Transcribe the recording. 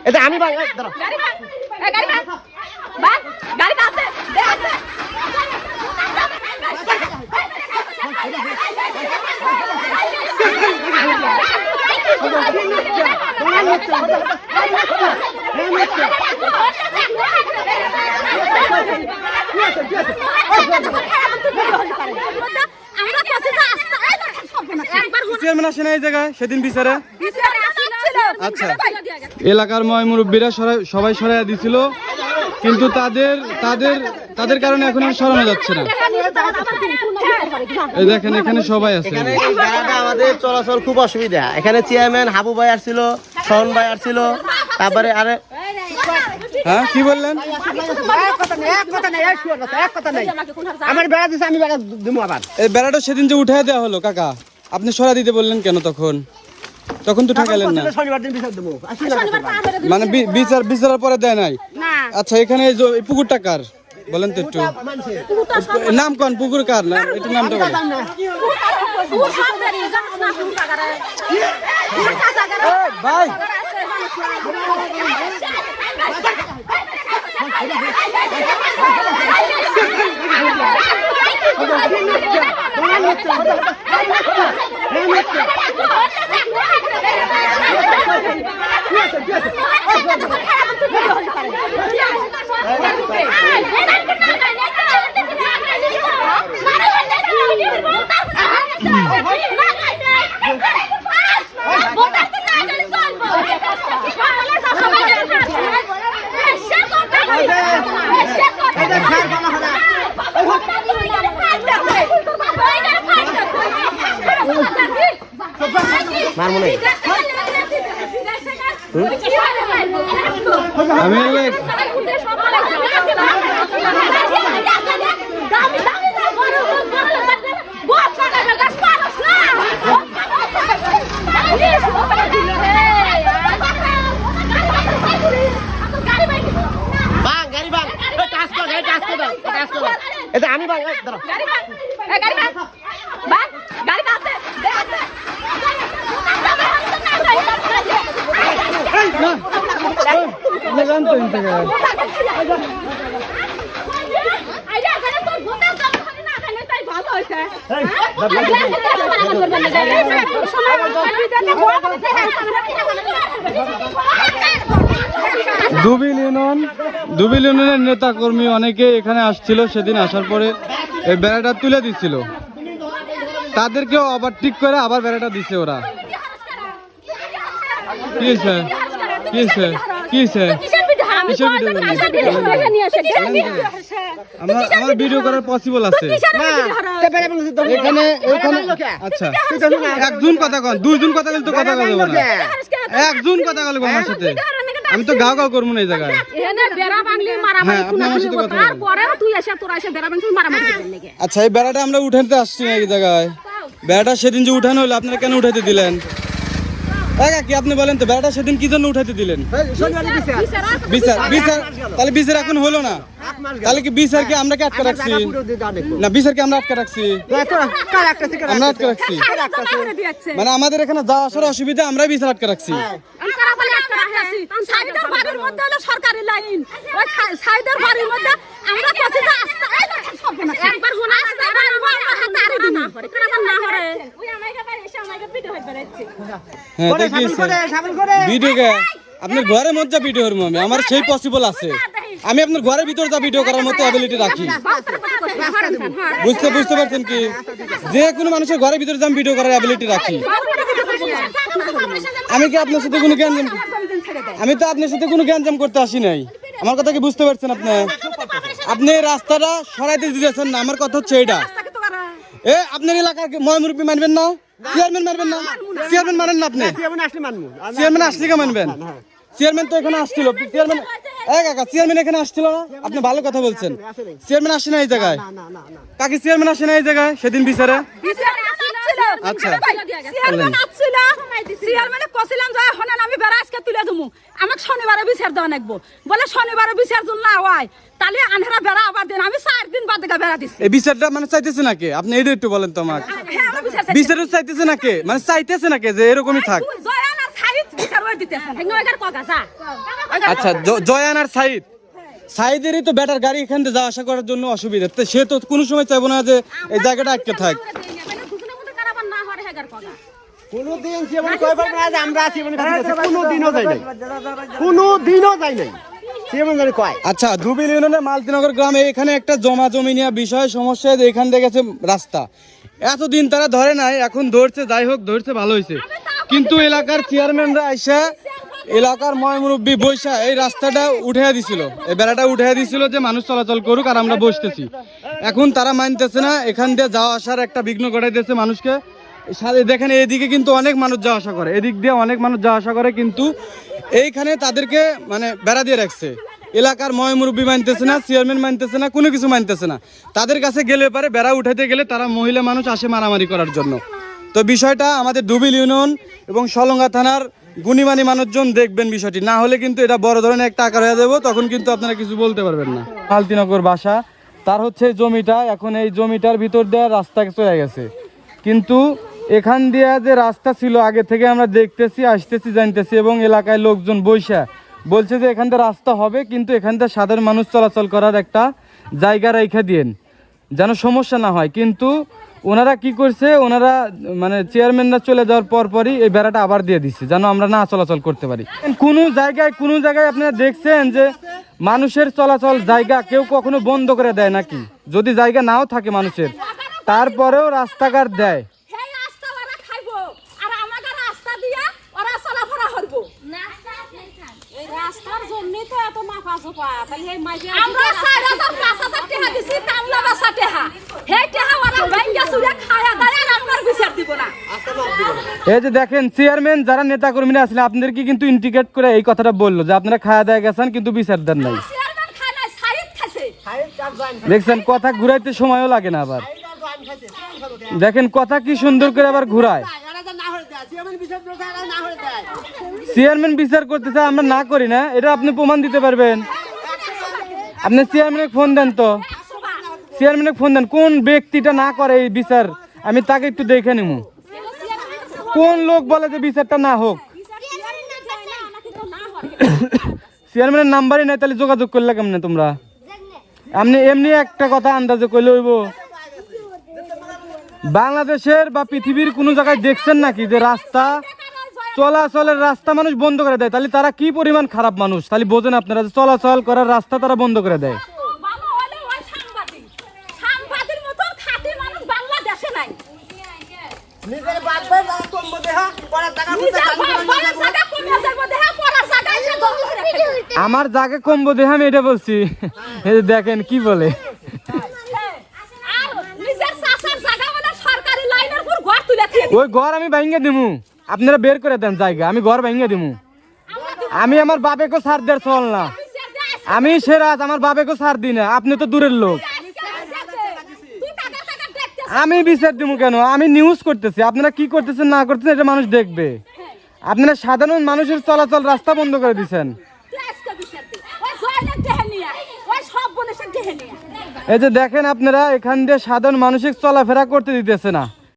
এটা আমি চেয়ারম্যান আসে না এই জায়গায় সেদিন বিচারে? আচ্ছা, এলাকার ময় মুরব্বীরা সবাই সরাইয়া দিছিল, কিন্তু তাদের কারণে এখন আর সরানো যাচ্ছে না। এই দেখেন এখানে সবাই আছে। আমাদের চলাচল খুব অসুবিধা। এখানে চেয়ারম্যান হাবু ভাই আসছিল, শরণ ভাই আসছিল, তারপরে আরে হ্যাঁ কি বললেন? আমার বেড়া দিচ্ছে, আমি বেড়া দেবো আবার। এই বেড়াটা সেদিন যে উঠায় দেওয়া হলো কাকা, আপনি সরা দিতে বললেন কেন? তখন তো ঠেকালেন না। শনিবার দিন বিচার দেবো, মানে বিচারের পরে দেয় নাই? আচ্ছা, এখানে এই পুকুরটা কার বলেন তো একটু? নাম কোন পুকুর কার? না একটু নামটা বলেন। ভাই আমি এটা আমি দুবিল ইউনিয়নের নেতা কর্মী অনেকে এখানে আসছিল। সেদিন আসার পরে এই বেড়াটা তুলে দিচ্ছিল, তাদেরকেও ওভারটেক করে আবার বেড়াটা দিচ্ছে ওরা। কি হয়েছে? আমার ভিডিও করার পসিবল আছে এখানে? আচ্ছা, একজন কথা কন, দুইজন কথা বলতে কথা বলবো না, একজন কথা বলবো আমার সাথে। আমি তো গাও করবো না এই জায়গায়। আচ্ছা, এই বেড়াটা আমরা উঠাতে আসছি না এই জায়গায়। বেড়াটা সেদিন যে উঠানো হলো, আপনারা কেন উঠাতে দিলেন? কি আপনি বলেন তো, বেড়াটা সেদিন কি জন্য উঠাতে দিলেন? বিচার তাহলে বিচার এখন হলো না, তাহলে কি বিচার কি আমরা আটকে রাখছি? না, বিচার কি আমরা আটকে রাখছি? আমরা আটকে রাখছি মানে আমাদের এখানে যাওয়া আসার অসুবিধা, আমরা বিচার আটকে রাখছি। আপনার ঘরের মধ্যে ভিডিও করবো আমি, আমার সেই পসিবল আছে। আমি আপনার ঘরের ভিতরে যা ভিডিও করার মতো অ্যাবিলিটি রাখি। বুঝতে পারছেন কি? যে কোনো মানুষের ঘরের ভিতরে যা ভিডিও করার অ্যাবিলিটি রাখি। আমি কি আপনার সাথে কোনো জ্ঞান, আমি তো আপনার সাথে কোনো জ্ঞানজাম করতে আসি নাই। আমার কথা কি বুঝতে পারছেন? আপনি রাস্তাটা সরাইতে দিতেছেন না, আমার কথা হচ্ছে এটা। আপনার এলাকার ময়মুরব্বী মানবেন না? চেয়ারম্যান মানবেন না? চেয়ারম্যান মানেন না আপনি? চেয়ারম্যান আসলে কে মানবেন? চেয়ারম্যান তো এখানে আসছিল। চেয়ারম্যান এখানে আসছিল না? আপনি ভালো কথা বলছেন। চেয়ারম্যান আসে না এই জায়গায়? কাকি চেয়ারম্যান আসে না এই জায়গায় সেদিন বিচারে? আচ্ছা, আমি বেড়া আজকে তুলে দেবো, আমাকে শনিবারে বিচার দেওয়া লাগবো বলে। শনিবারে বিচার যদি না হয় তাহলে আনহারা বেড়া আবার দিন, আমি 4 দিন বাদে বেড়া দিচ্ছি। এই বিচারটা মানে চাইতেছে নাকি? আপনি এইটা একটু বলেন তো আমাকে। বিচারটা চাইতেছে নাকি? মানে চাইতেছে নাকি যে এরকমই থাক? আচ্ছা জয়ান আর সাইদেরই তো বেটার গাড়ি এখান থেকে যাওয়া আসা করার জন্য অসুবিধা, তো সে তো কোনো সময় চাইবো না যে এই জায়গাটা আটকে থাক। কোনোদিন জীবনে কয়বার না যে আমরা জীবনে কোনোদিনও যাই নাই, কোনোদিনও যাই নাই জীবন জানি কয়। আচ্ছা ধুবিল ইউনিয়নের মালতীনগর গ্রামে এখানে একটা জমা জমি নিয়ে বিষয় সমস্যা, এখান থেকে গেছে রাস্তা, এতদিন তারা ধরে নাই, এখন ধরছে, যাই হোক ধরছে ভালো হয়েছে, কিন্তু এলাকার চেয়ারম্যানরা আইসা এলাকার ময়মুরব্বী বৈশা এই রাস্তাটা উঠে দিছিল, এই বেড়াটা উঠে দিছিল যে মানুষ চলাচল করুক আর আমরা বসতেছি। এখন তারা মানতেছে না, এখান দিয়ে যাওয়া আসার একটা বিঘ্ন ঘটাই দিয়েছে মানুষকে। দেখেন এদিকে কিন্তু অনেক মানুষ যাওয়া আসা করে, এদিক দিয়ে অনেক মানুষ যাওয়া আসা করে, কিন্তু এইখানে তাদেরকে মানে বেড়া দিয়ে রাখছে। এলাকার ময়মুরব্বী মানতেছে না, চেয়ারম্যান মানতেছে না, কোনো কিছু মানতেছে না। তাদের কাছে গেলে পারে বেড়া উঠাইতে গেলে তারা মহিলা মানুষ আসে মারামারি করার জন্য। তো বিষয়টা আমাদের ধুবিল ইউনিয়ন এবং সলঙ্গা থানার গুণীমানী মানুষজন দেখবেন বিষয়টি, না হলে কিন্তু এটা বড় ধরনের একটা আকার হয়ে যাবো, তখন কিন্তু আপনারা কিছু বলতে পারবেন না। মালতীনগর বাসা, তার হচ্ছে জমিটা, এখন এই জমিটার ভিতর দিয়ে রাস্তা চলে গেছে, কিন্তু এখান দিয়ে যে রাস্তা ছিল আগে থেকে আমরা দেখতেছি, আসতেছি, জানতেছি, এবং এলাকায় লোকজন বৈশা বলছে যে এখান থেকে রাস্তা হবে, কিন্তু এখান থেকে সাধারণ মানুষ চলাচল করার একটা জায়গা রেখে দিন যেন সমস্যা না হয়। কিন্তু ওনারা কি করছে, ওনারা মানে চেয়ারম্যানরা চলে যাওয়ার পরই এই বেড়াটা আবার দিয়ে দিচ্ছে যেন আমরা না চলাচল করতে পারি। কোনো জায়গায় আপনারা দেখছেন যে মানুষের চলাচল জায়গা কেউ কখনো বন্ধ করে দেয় নাকি? যদি জায়গা নাও থাকে মানুষের, তারপরেও রাস্তাঘাট দেয়। এই যে দেখেন চেয়ারম্যান যারা নেতা কর্মীরা আসলে আপনাদেরকে কিন্তু ইন্ডিকেট করে এই কথাটা বললো যে আপনারা খাওয়া দাওয়া গেছেন কিন্তু বিচার দেন নাই। দেখছেন কথা ঘুরাইতে সময়ও লাগে না, আবার দেখেন কথা কি সুন্দর করে আবার ঘুরায়। চেয়ারম্যান বিচার করতেছে, আমরা না করি না, এটা আপনি প্রমাণ দিতে পারবেন? আপনি চেয়ারম্যানে ফোন দেন, তো চেয়ারম্যানে ফোন দেন, কোন ব্যক্তিটা না করে এই বিচার আমি তাকে একটু দেখে নিব। কোন লোক বলে যে বিচারটা না হোক? চেয়ারম্যানের নাম্বারই নাই, তাহলে যোগাযোগ করলে কেমনে তোমরা? আপনি এমনি একটা কথা আন্দাজে কইলে হইব? বাংলাদেশের বা পৃথিবীর কোন জায়গায় দেখছেন নাকি যে রাস্তা চলাচলের রাস্তা মানুষ বন্ধ করে দেয়? তাহলে তারা কি পরিমাণ খারাপ মানুষ, তাহলে বোঝেন আপনারা যে চলাচল করার রাস্তা তারা বন্ধ করে দেয়। আমার জায়গা কমবো দেহা, আমি এটা বলছি। দেখেন কি বলে, ওই ঘর আমি ভাঙ্গে দিমু, আপনারা বের করে দেন জায়গা, আমি ঘর ভাঙ্গে দিমু। আমি আমার বাপেকে ছাড় দেওয়ার চল না, আমি সেরাজ আমার বাপেকে ছাড় দিই না। আপনি তো দূরের লোক, আমি বিচার দিমু কেন? আমি নিউজ করতেছি, আপনারা কি করতেছেন না করতেছেন এটা মানুষ দেখবে। আপনারা সাধারণ মানুষের চলাচল রাস্তা বন্ধ করে দিচ্ছেন। এই যে দেখেন আপনারা এখান দিয়ে সাধারণ মানুষের চলাফেরা করতে দিতেছে না।